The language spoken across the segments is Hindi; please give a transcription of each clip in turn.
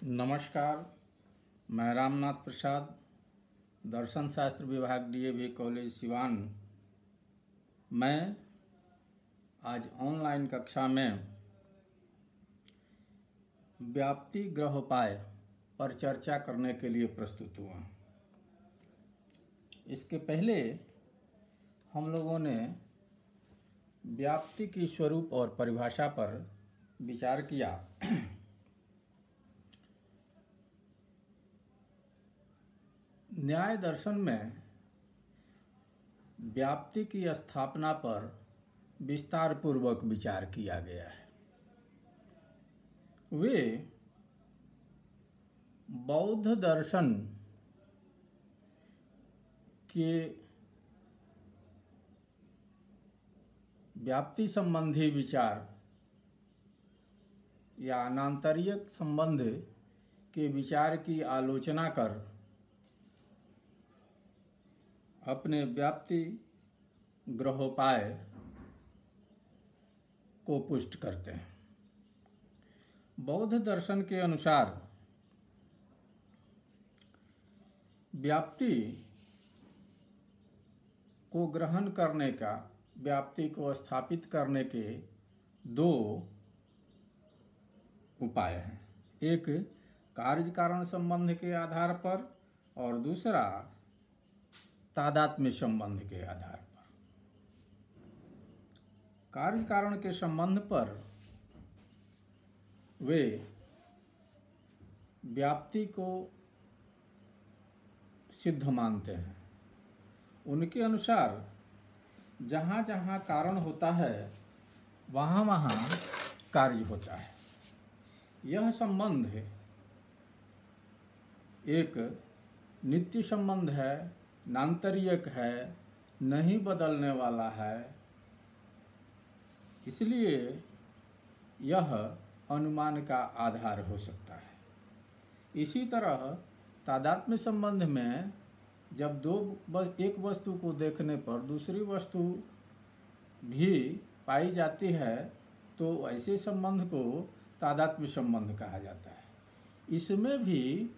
नमस्कार। मैं रामनाथ प्रसाद, दर्शन शास्त्र विभाग डीएवी कॉलेज सिवान। मैं आज ऑनलाइन कक्षा में व्याप्ति ग्रहोपाय पर चर्चा करने के लिए प्रस्तुत हुआ। इसके पहले हम लोगों ने व्याप्ति की स्वरूप और परिभाषा पर विचार किया। न्याय दर्शन में व्याप्ति की स्थापना पर विस्तार पूर्वक विचार किया गया है। वे बौद्ध दर्शन के व्याप्ति संबंधी विचार या अनांतरिक संबंध के विचार की आलोचना कर अपने व्याप्ति ग्रहोपाय को पुष्ट करते हैं। बौद्ध दर्शन के अनुसार व्याप्ति को ग्रहण करने का, व्याप्ति को स्थापित करने के दो उपाय हैं। एक कार्य कारण संबंध के आधार पर और दूसरा तादात्म्य संबंध के आधार पर। कार्य कारण के संबंध पर वे व्याप्ति को सिद्ध मानते हैं। उनके अनुसार जहाँ जहाँ कारण होता है वहाँ वहाँ कार्य होता है। यह संबंध एक नित्य संबंध है, नान्तरिक है, नहीं बदलने वाला है। इसलिए यह अनुमान का आधार हो सकता है। इसी तरह तादात्म्य संबंध में जब एक वस्तु को देखने पर दूसरी वस्तु भी पाई जाती है तो ऐसे संबंध को तादात्म्य संबंध कहा जाता है। इसमें भी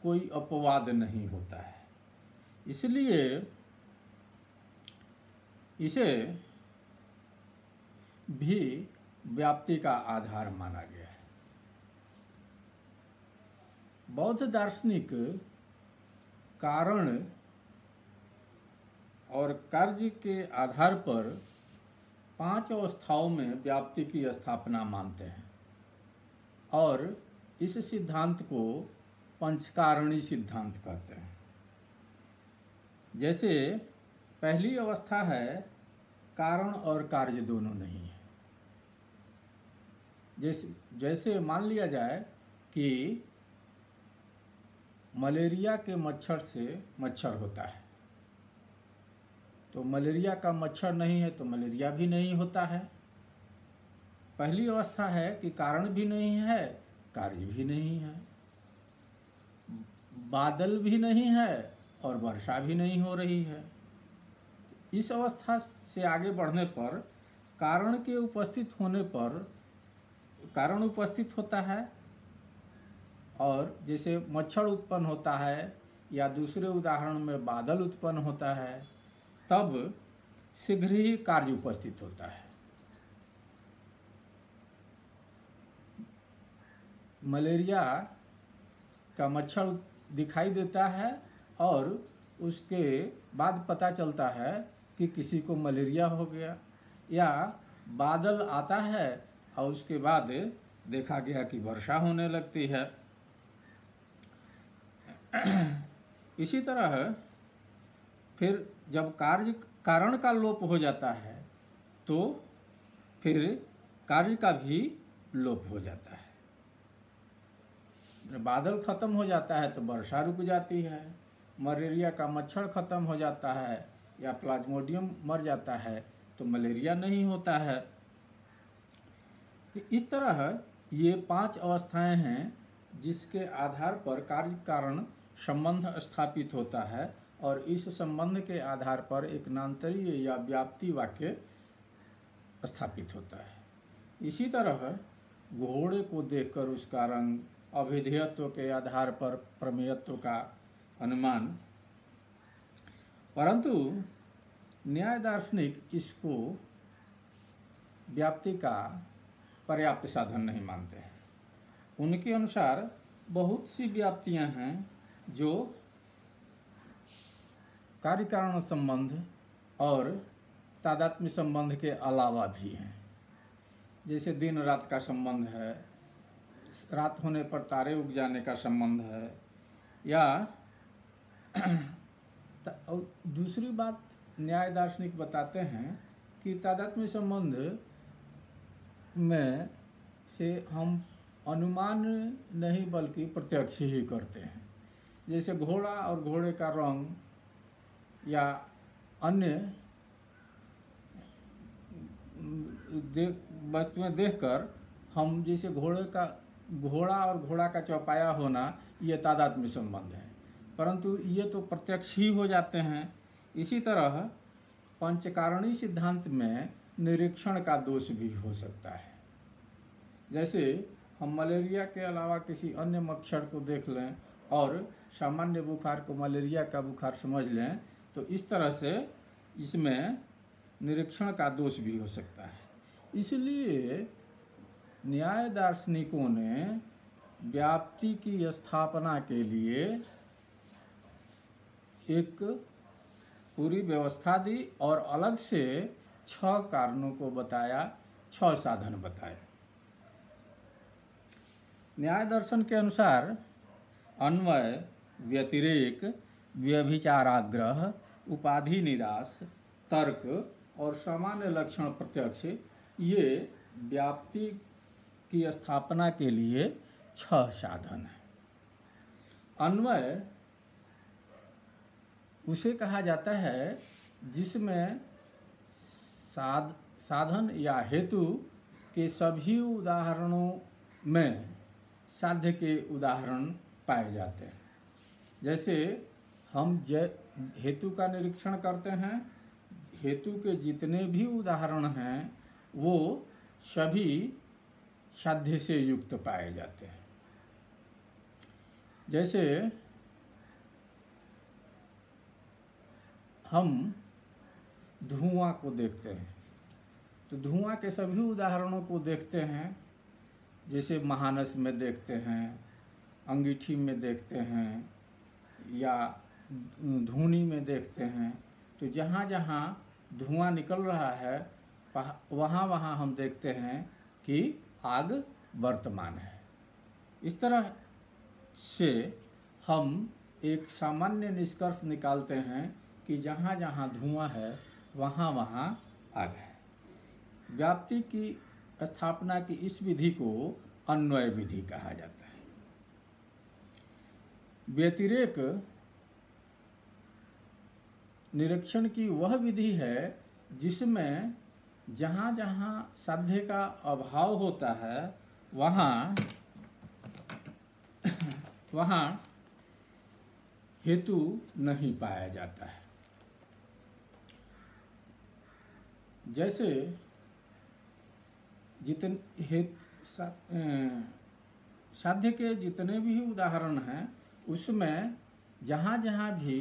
कोई अपवाद नहीं होता है, इसलिए इसे भी व्याप्ति का आधार माना गया है। बौद्ध दार्शनिक कारण और कार्य के आधार पर 5 अवस्थाओं में व्याप्ति की स्थापना मानते हैं और इस सिद्धांत को पंचकारणी सिद्धांत कहते हैं। जैसे पहली अवस्था है कारण और कार्य दोनों नहीं है। जैसे मान लिया जाए कि मलेरिया के मच्छर से मच्छर होता है, तो मलेरिया का मच्छर नहीं है तो मलेरिया भी नहीं होता है। पहली अवस्था है कि कारण भी नहीं है, कार्य भी नहीं है, बादल भी नहीं है और वर्षा भी नहीं हो रही है। इस अवस्था से आगे बढ़ने पर कारण के उपस्थित होने पर कारण उपस्थित होता है, और जैसे मच्छर उत्पन्न होता है या दूसरे उदाहरण में बादल उत्पन्न होता है, तब शीघ्र ही कार्य उपस्थित होता है। मलेरिया का मच्छर दिखाई देता है और उसके बाद पता चलता है कि किसी को मलेरिया हो गया, या बादल आता है और उसके बाद देखा गया कि वर्षा होने लगती है। इसी तरह फिर जब कारण का लोप हो जाता है तो फिर कार्य का भी लोप हो जाता है। बादल खत्म हो जाता है तो वर्षा रुक जाती है, मलेरिया का मच्छर खत्म हो जाता है या प्लाज्मोडियम मर जाता है तो मलेरिया नहीं होता है। इस तरह ये 5 अवस्थाएं हैं जिसके आधार पर कार्य कारण संबंध स्थापित होता है और इस संबंध के आधार पर एक नान्तरीय या व्याप्ति वाक्य स्थापित होता है। इसी तरह घोड़े को देखकर उसका रंग, अभिधेयत्व के आधार पर प्रमेयत्व का अनुमान, परंतु न्याय दार्शनिक इसको व्याप्ति का पर्याप्त साधन नहीं मानते हैं। उनके अनुसार बहुत सी व्याप्तियां हैं जो कार्य कारण संबंध और तादात्म्य संबंध के अलावा भी हैं। जैसे दिन रात का संबंध है, रात होने पर तारे उग जाने का संबंध है, या दूसरी बात न्याय दार्शनिक बताते हैं कि तादात्म्य संबंध में से हम अनुमान नहीं बल्कि प्रत्यक्ष ही करते हैं। जैसे घोड़ा और घोड़े का रंग या अन्य वस्तुएं देखकर हम, जैसे घोड़ा और घोड़ा का चौपाया होना, ये तादात्म्य संबंध है, परंतु ये तो प्रत्यक्ष ही हो जाते हैं। इसी तरह पंचकारणी सिद्धांत में निरीक्षण का दोष भी हो सकता है। जैसे हम मलेरिया के अलावा किसी अन्य मच्छर को देख लें और सामान्य बुखार को मलेरिया का बुखार समझ लें, तो इस तरह से इसमें निरीक्षण का दोष भी हो सकता है। इसलिए न्याय दार्शनिकों ने व्याप्ति की स्थापना के लिए एक पूरी व्यवस्था दी और अलग से 6 कारणों को बताया, 6 साधन बताए। न्याय दर्शन के अनुसार अन्वय, व्यतिरेक, व्यभिचाराग्रह, उपाधि निराश, तर्क और सामान्य लक्षण प्रत्यक्ष, ये व्याप्ति की स्थापना के लिए 6 साधन हैं। अन्वय उसे कहा जाता है जिसमें साधन या हेतु के सभी उदाहरणों में साध्य के उदाहरण पाए जाते हैं। जैसे हम हेतु का निरीक्षण करते हैं, हेतु के जितने भी उदाहरण हैं वो सभी साध्य से युक्त पाए जाते हैं। जैसे हम धुआं को देखते हैं, तो धुआं के सभी उदाहरणों को देखते हैं। जैसे महानस में देखते हैं, अंगीठी में देखते हैं, या धूनी में देखते हैं। तो जहाँ जहाँ धुआं निकल रहा है वहाँ वहाँ हम देखते हैं कि आग वर्तमान है। इस तरह से हम एक सामान्य निष्कर्ष निकालते हैं कि जहाँ जहाँ धुआं है वहाँ वहाँ आग है। व्याप्ति की स्थापना की इस विधि को अन्वय विधि कहा जाता है। व्यतिरेक निरीक्षण की वह विधि है जिसमें जहाँ जहाँ साध्य का अभाव होता है वहाँ वहाँ हेतु नहीं पाया जाता है। जैसे साध्य के जितने भी उदाहरण हैं उसमें जहाँ जहाँ भी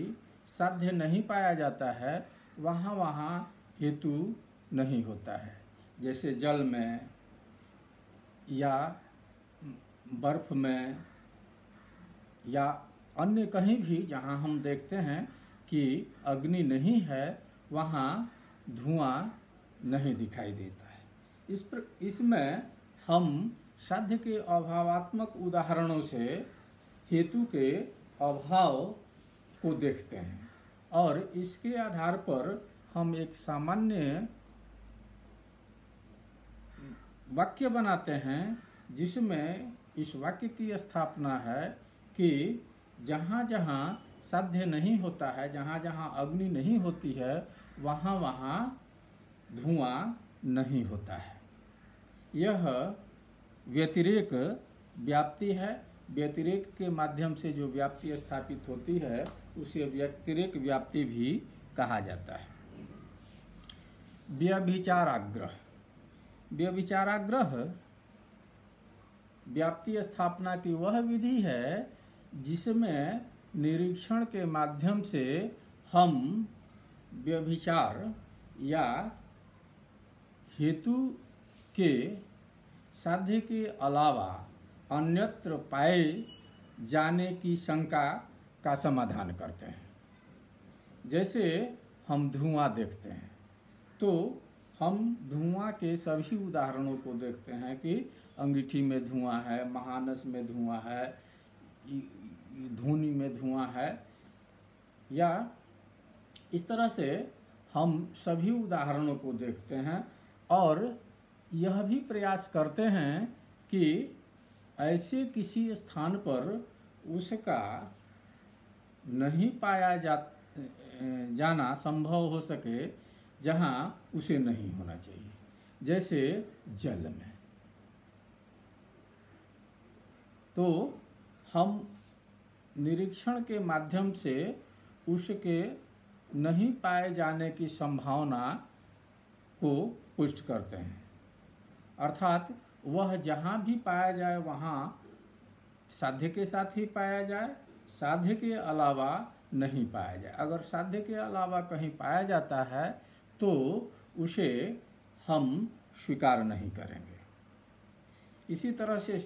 साध्य नहीं पाया जाता है वहाँ वहाँ हेतु नहीं होता है। जैसे जल में या बर्फ में या अन्य कहीं भी जहाँ हम देखते हैं कि अग्नि नहीं है वहाँ धुआं नहीं दिखाई देता है। इसमें हम साध्य के अभावात्मक उदाहरणों से हेतु के अभाव को देखते हैं और इसके आधार पर हम एक सामान्य वाक्य बनाते हैं जिसमें इस वाक्य की स्थापना है कि जहाँ जहाँ साध्य नहीं होता है, जहाँ जहाँ अग्नि नहीं होती है वहाँ वहाँ धुआं नहीं होता है। यह व्यतिरेक व्याप्ति है। व्यतिरेक के माध्यम से जो व्याप्ति स्थापित होती है उसे व्यतिरेक व्याप्ति भी कहा जाता है। व्यभिचाराग्रह व्याप्ति स्थापना की वह विधि है जिसमें निरीक्षण के माध्यम से हम व्यभिचार या हेतु के साध्य के अलावा अन्यत्र पाए जाने की शंका का समाधान करते हैं। जैसे हम धुआं देखते हैं तो हम धुआं के सभी उदाहरणों को देखते हैं कि अंगीठी में धुआं है, महानस में धुआं है, धूनी में धुआं है, या इस तरह से हम सभी उदाहरणों को देखते हैं और यह भी प्रयास करते हैं कि ऐसे किसी स्थान पर उसका नहीं पाया जाना संभव हो सके जहाँ उसे नहीं होना चाहिए। जैसे जल में तो हम निरीक्षण के माध्यम से उसके नहीं पाए जाने की संभावना को पुष्ट करते हैं, अर्थात वह जहाँ भी पाया जाए वहाँ साध्य के साथ ही पाया जाए, साध्य के अलावा नहीं पाया जाए। अगर साध्य के अलावा कहीं पाया जाता है तो उसे हम स्वीकार नहीं करेंगे। इसी तरह से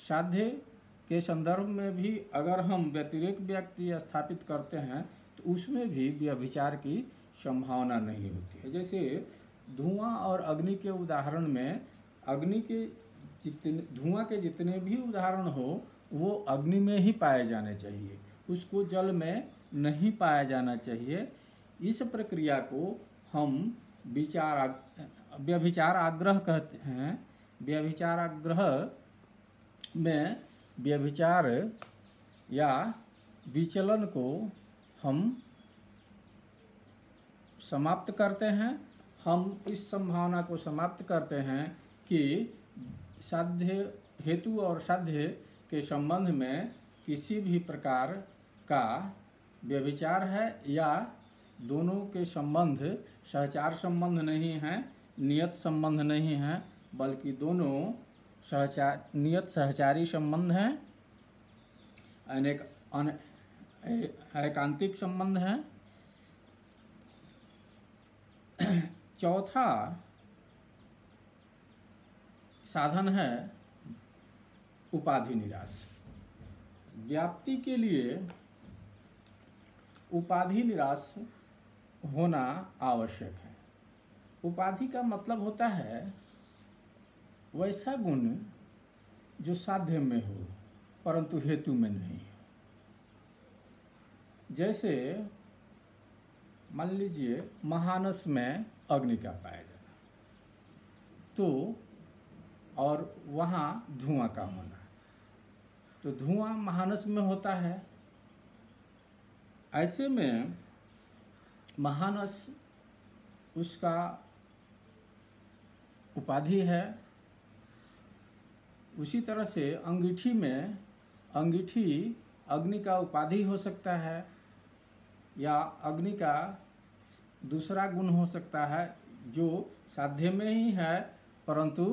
साध्य के संदर्भ में भी अगर हम व्यतिरेक व्यक्ति स्थापित करते हैं तो उसमें भी व्यभिचार की संभावना नहीं होती है। जैसे धुआं और अग्नि के उदाहरण में अग्नि के धुआं के जितने भी उदाहरण हो वो अग्नि में ही पाए जाने चाहिए, उसको जल में नहीं पाया जाना चाहिए। इस प्रक्रिया को हम व्यभिचार आग्रह कहते हैं। व्यभिचार आग्रह में व्यभिचार या विचलन को हम समाप्त करते हैं। हम इस संभावना को समाप्त करते हैं कि साध्य हेतु और साध्य के संबंध में किसी भी प्रकार का व्यभिचार है या दोनों के संबंध सहचार संबंध नहीं है, नियत संबंध नहीं है, बल्कि दोनों नियत सहचारी संबंध हैं, एकांतिक संबंध हैं। चौथा साधन है उपाधि निराश। व्याप्ति के लिए उपाधि निराश होना आवश्यक है। उपाधि का मतलब होता है वैसा गुण जो साध्य में हो परंतु हेतु में नहीं। जैसे मान लीजिए महानस में अग्नि का पाया जाना तो और वहाँ धुआं का होना, तो धुआं महानस में होता है। ऐसे में महानस उसका उपाधि है। उसी तरह से अंगीठी में अंगीठी अग्नि का उपाधि हो सकता है या अग्नि का दूसरा गुण हो सकता है जो साध्य में ही है परंतु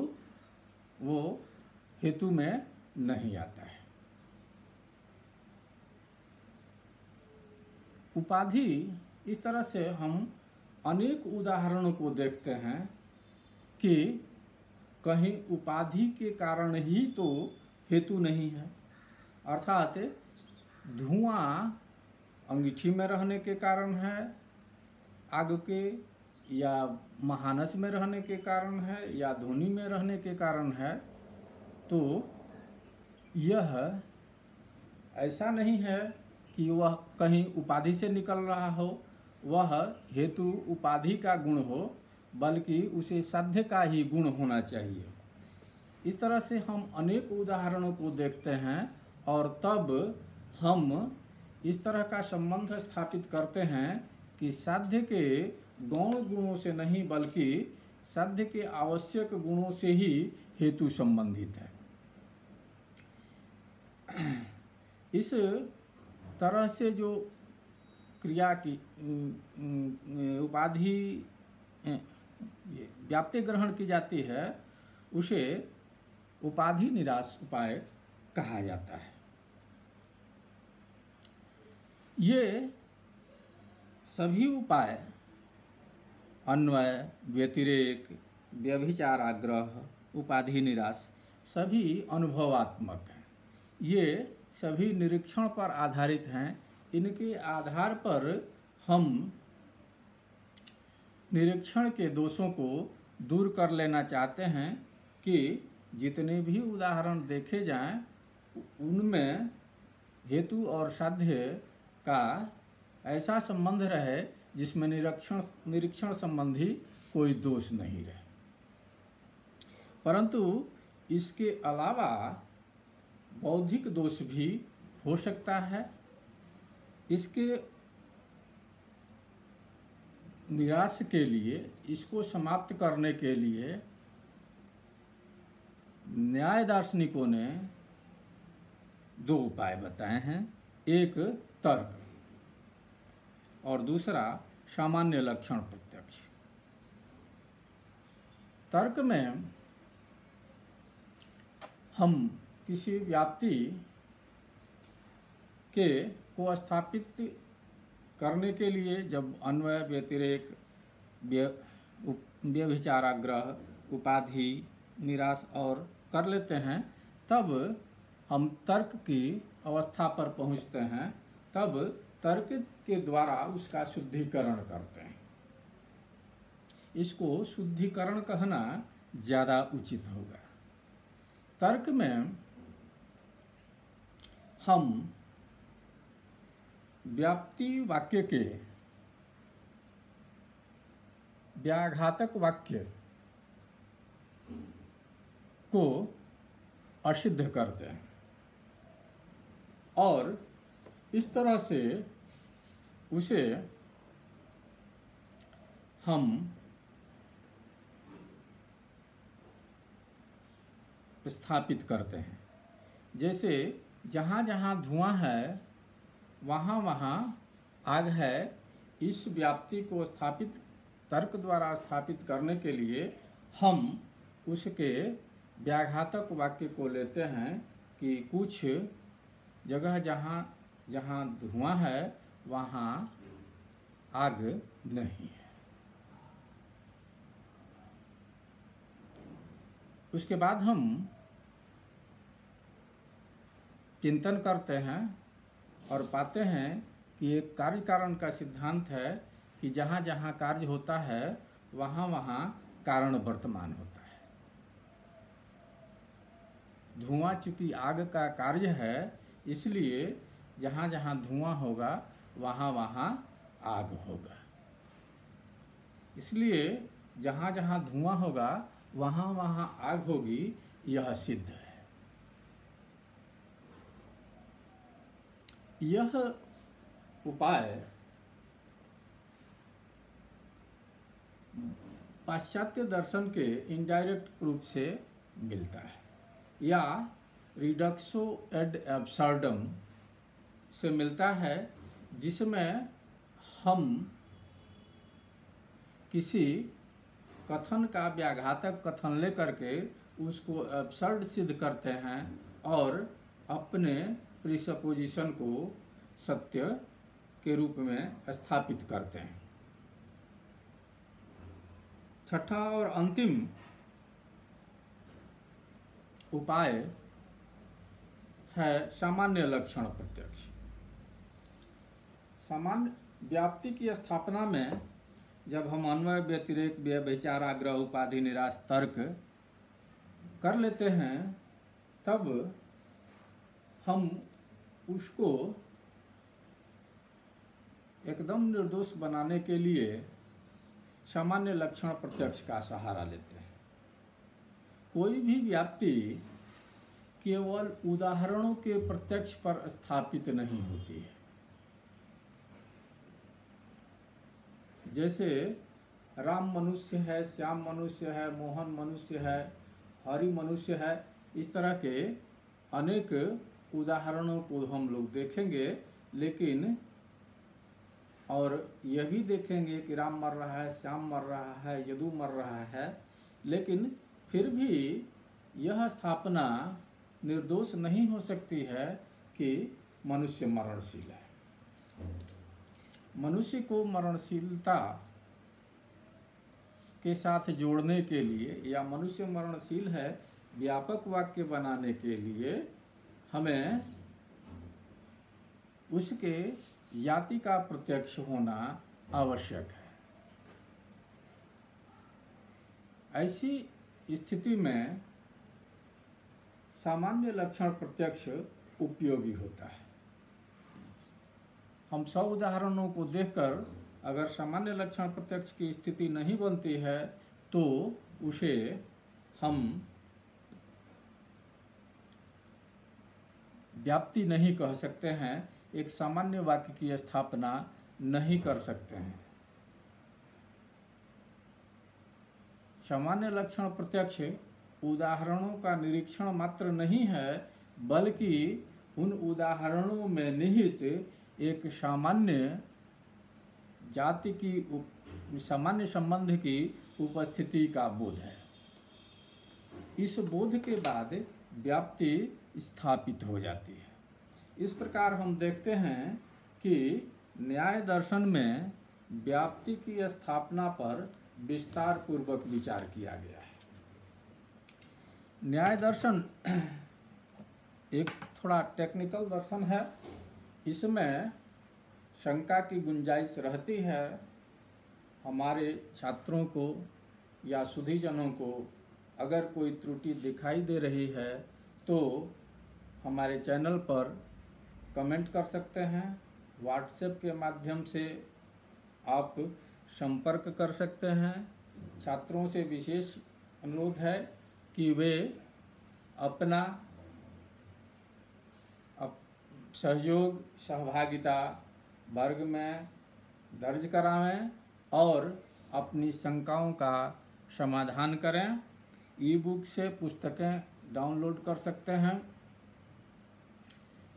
वो हेतु में नहीं आता है। उपाधि इस तरह से हम अनेक उदाहरणों को देखते हैं कि कहीं उपाधि के कारण ही तो हेतु नहीं है, अर्थात धुआं अंगीठी में रहने के कारण है, आग के या महानस में रहने के कारण है या धुनी में रहने के कारण है। तो यह ऐसा नहीं है कि वह कहीं उपाधि से निकल रहा हो, वह हेतु उपाधि का गुण हो, बल्कि उसे साध्य का ही गुण होना चाहिए। इस तरह से हम अनेक उदाहरणों को देखते हैं और तब हम इस तरह का संबंध स्थापित करते हैं कि साध्य के गौण गुणों से नहीं बल्कि साध्य के आवश्यक गुणों से ही हेतु संबंधित है। इस तरह से जो क्रिया की उपाधि व्याप्ति ग्रहण की जाती है उसे उपाधि निराश उपाय कहा जाता है। ये सभी उपाय अन्वय, व्यतिरेक, व्यभिचाराग्रह, उपाधि निराश सभी अनुभवात्मक हैं। ये सभी निरीक्षण पर आधारित हैं। इनके आधार पर हम निरीक्षण के दोषों को दूर कर लेना चाहते हैं कि जितने भी उदाहरण देखे जाएं उनमें हेतु और साध्य का ऐसा संबंध रहे जिसमें निरीक्षण संबंधी कोई दोष नहीं रहे। परंतु इसके अलावा बौद्धिक दोष भी हो सकता है। इसके निराश के लिए, इसको समाप्त करने के लिए न्याय दार्शनिकों ने दो उपाय बताए हैं। एक तर्क और दूसरा सामान्य लक्षण प्रत्यक्ष। तर्क में हम किसी व्याप्ति को स्थापित करने के लिए जब अन्वय, व्यतिरेक, व्यभिचाराग्रह, उपाधि निराश और कर लेते हैं, तब हम तर्क की अवस्था पर पहुंचते हैं। तब तर्क के द्वारा उसका शुद्धिकरण करते हैं। इसको शुद्धिकरण कहना ज़्यादा उचित होगा। तर्क में हम व्याप्ति वाक्य के व्याघातक वाक्य को असिद्ध करते हैं और इस तरह से उसे हम स्थापित करते हैं। जैसे जहाँ जहाँ धुआं है वहाँ वहाँ आग है। इस व्याप्ति को तर्क द्वारा स्थापित करने के लिए हम उसके व्याघातक वाक्य को लेते हैं कि कुछ जगह जहाँ जहाँ धुआं है वहाँ आग नहीं है। उसके बाद हम चिंतन करते हैं और पाते हैं कि एक कार्य कारण का सिद्धांत है कि जहाँ जहाँ कार्य होता है वहाँ वहाँ कारण वर्तमान होता है। धुआं चूंकि आग का कार्य है, इसलिए जहाँ जहाँ धुआं होगा वहाँ वहाँ आग होगा। इसलिए जहाँ जहाँ धुआं होगा वहाँ वहाँ आग होगी, यह सिद्ध है। यह उपाय पाश्चात्य दर्शन के इनडायरेक्ट रूप से मिलता है या रिडक्शो एड एब्सर्डम से मिलता है, जिसमें हम किसी कथन का व्याघातक कथन लेकर के उसको एब्सर्ड सिद्ध करते हैं और अपने प्रीसपोजिशन को सत्य के रूप में स्थापित करते हैं। छठा और अंतिम उपाय है सामान्य लक्षण प्रत्यक्ष। सामान्य व्याप्ति की स्थापना में जब हम अन्वय, व्यतिरेक, व्यभिचाराग्रह, उपाधि निराश तर्क कर लेते हैं, तब हम उसको एकदम निर्दोष बनाने के लिए सामान्य लक्षण प्रत्यक्ष का सहारा लेते हैं। कोई भी व्याप्ति केवल उदाहरणों के प्रत्यक्ष पर स्थापित नहीं होती है। जैसे राम मनुष्य है, श्याम मनुष्य है, मोहन मनुष्य है, हरि मनुष्य है, इस तरह के अनेक उदाहरणों को हम लोग देखेंगे, लेकिन और यह भी देखेंगे कि राम मर रहा है, श्याम मर रहा है, यदु मर रहा है, लेकिन फिर भी यह स्थापना निर्दोष नहीं हो सकती है कि मनुष्य मरणशील है। मनुष्य को मरणशीलता के साथ जोड़ने के लिए या मनुष्य मरणशील है व्यापक वाक्य बनाने के लिए हमें उसके जाति का प्रत्यक्ष होना आवश्यक है। ऐसी स्थिति में सामान्य लक्षण प्रत्यक्ष उपयोगी होता है। हम 100 उदाहरणों को देखकर अगर सामान्य लक्षण प्रत्यक्ष की स्थिति नहीं बनती है तो उसे हम व्याप्ति नहीं कह सकते हैं, एक सामान्य वाक्य की स्थापना नहीं कर सकते हैं। सामान्य लक्षण प्रत्यक्ष उदाहरणों का निरीक्षण मात्र नहीं है, बल्कि उन उदाहरणों में निहित एक सामान्य जाति की सामान्य संबंध की उपस्थिति का बोध है। इस बोध के बाद व्याप्ति स्थापित हो जाती है। इस प्रकार हम देखते हैं कि न्याय दर्शन में व्याप्ति की स्थापना पर विस्तार पूर्वक विचार किया गया है। न्याय दर्शन एक थोड़ा टेक्निकल दर्शन है। इसमें शंका की गुंजाइश रहती है। हमारे छात्रों को या सुधीजनों को अगर कोई त्रुटि दिखाई दे रही है तो हमारे चैनल पर कमेंट कर सकते हैं। व्हाट्सएप के माध्यम से आप संपर्क कर सकते हैं। छात्रों से विशेष अनुरोध है कि वे अपना सहयोग सहभागिता वर्ग में दर्ज करावें और अपनी शंकाओं का समाधान करें। ई बुक से पुस्तकें डाउनलोड कर सकते हैं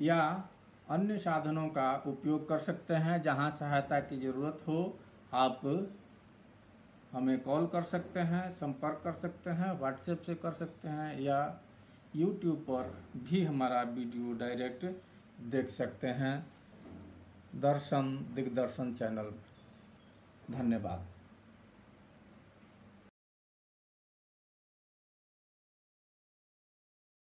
या अन्य साधनों का उपयोग कर सकते हैं। जहां सहायता की ज़रूरत हो आप हमें कॉल कर सकते हैं, संपर्क कर सकते हैं, व्हाट्सएप से कर सकते हैं या यूट्यूब पर भी हमारा वीडियो डायरेक्ट देख सकते हैं। दर्शन दिग्दर्शन चैनल। धन्यवाद।